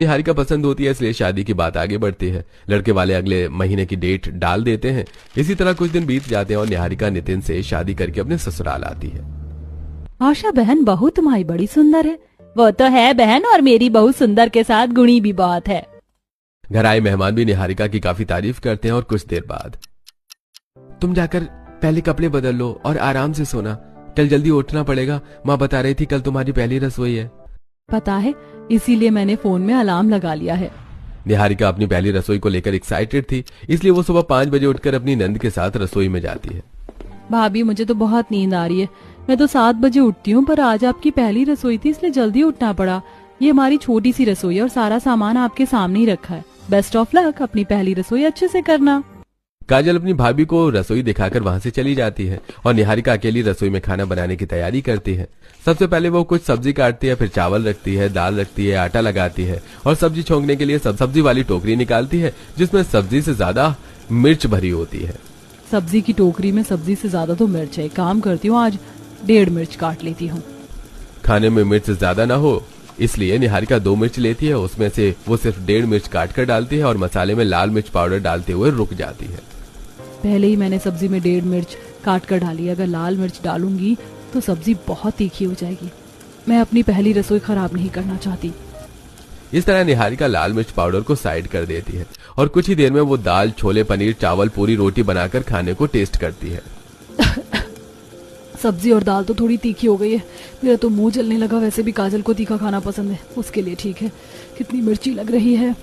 निहारिका पसंद होती है, इसलिए शादी की बात आगे बढ़ती है। लड़के वाले अगले महीने की डेट डाल देते हैं। इसी तरह कुछ दिन बीत जाते हैं और निहारिका नितिन से शादी करके अपने ससुराल आती है। आशा बहन, बहू तुम्हारी बड़ी सुंदर है। वो तो है बहन, और मेरी बहू सुंदर के साथ गुणी भी बहुत है। घर आए मेहमान भी निहारिका की काफी तारीफ करते हैं और कुछ देर बाद, तुम जाकर पहले कपड़े बदल लो और आराम से सोना, कल जल्दी उठना पड़ेगा। माँ बता रही थी कल तुम्हारी पहली रसोई है। पता है, इसीलिए मैंने फोन में अलार्म लगा लिया है। निहारिका अपनी पहली रसोई को लेकर एक्साइटेड थी, इसलिए वो सुबह 5 बजे उठकर अपनी नंद के साथ रसोई में जाती है। भाभी, मुझे तो बहुत नींद आ रही है। मैं तो 7 बजे उठती हूँ, पर आज आपकी पहली रसोई थी इसलिए जल्दी उठना पड़ा। ये हमारी छोटी सी रसोई है और सारा सामान आपके सामने ही रखा है। बेस्ट ऑफ लक, अपनी पहली रसोई अच्छे से करना। काजल अपनी भाभी को रसोई दिखाकर वहां से चली जाती है और निहारिका अकेली रसोई में खाना बनाने की तैयारी करती है। सबसे पहले वो कुछ सब्जी काटती है, फिर चावल रखती है, दाल रखती है, आटा लगाती है और सब्जी छोंकने के लिए सब्जी वाली टोकरी निकालती है जिसमें सब्जी से ज्यादा मिर्च भरी होती है। सब्जी की टोकरी में सब्जी से ज्यादा तो मिर्च है। काम करती हूँ, आज 1.5 मिर्च काट लेती हूँ। खाने में मिर्च ज्यादा ना हो इसलिए निहारिका 2 मिर्च लेती है। उसमें से वो सिर्फ 1.5 मिर्च काट कर डालती है और मसाले में लाल मिर्च पाउडर डालते हुए रुक जाती है। पहले ही मैंने सब्जी में 1.5 मिर्च काट कर डाली। अगर लाल मिर्च डालूंगी तो सब्जी बहुत तीखी हो जाएगी। मैं अपनी पहली रसोई खराब नहीं करना चाहती। इस तरह निहारिका लाल मिर्च पाउडर को साइड कर देती है और कुछ ही देर में वो दाल, छोले, पनीर, चावल, पूरी, रोटी बनाकर खाने को टेस्ट करती है। सब्जी और दाल तो थोड़ी तीखी हो गई है। मेरा तो मुंह जलने लगा। वैसे भी काजल को तीखा खाना पसंद है, उसके लिए ठीक है। कितनी मिर्ची लग रही है।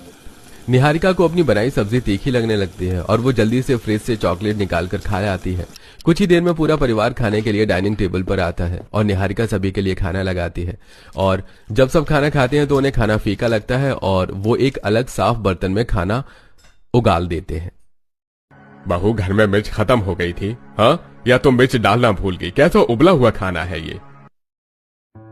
निहारिका को अपनी बनाई सब्जी तीखी लगने लगती है और वो जल्दी से फ्रिज से चॉकलेट निकालकर खा आती है। कुछ ही देर में पूरा परिवार खाने के लिए डाइनिंग टेबल पर आता है और निहारिका सभी के लिए खाना लगाती है। और जब सब खाना खाते हैं तो उन्हें खाना फीका लगता है और वो एक अलग साफ बर्तन में खाना उगाल देते हैं। बहू, घर में मिर्च खत्म हो गई थी हाँ, या तो मिर्च डालना भूल गई? कैसा उबला हुआ खाना है ये।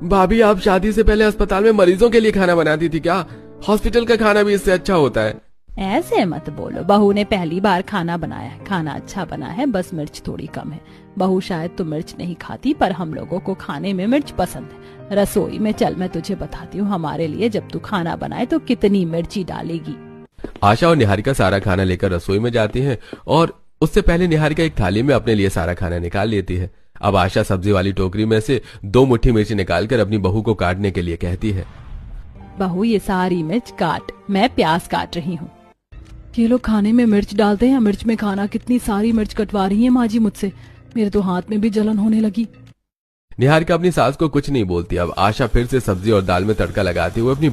भाभी, आप शादी से पहले अस्पताल में मरीजों के लिए खाना बनाती थी क्या? हॉस्पिटल का खाना भी इससे अच्छा होता है। ऐसे मत बोलो। बहू ने पहली बार खाना बनाया है। खाना अच्छा बना है, बस मिर्च थोड़ी कम है। बहू शायद तो मिर्च नहीं खाती, पर हम लोगों को खाने में मिर्च पसंद है। रसोई में चल, मैं तुझे बताती हूँ हमारे लिए जब तू खाना बनाए तो कितनी मिर्ची डालेगी। आशा और निहारिका सारा खाना लेकर रसोई में जाती हैं और उससे पहले निहारिका एक थाली में अपने लिए सारा खाना निकाल लेती है। अब आशा सब्जी वाली टोकरी में से 2 मुट्ठी मिर्च निकालकर अपनी बहू को काटने के लिए कहती है। बहू, ये सारी मिर्च काट, मैं प्याज काट रही हूँ। ये लोग खाने में मिर्च डालते हैं, मिर्च में खाना। कितनी सारी मिर्च कटवा रही है माँ जी मुझसे। मेरे तो हाथ में भी जलन होने लगी। निहारिका अपनी सास को कुछ नहीं बोलती। अब आशा फिर से सब्जी और दाल में तड़का लगाते हुए अपनी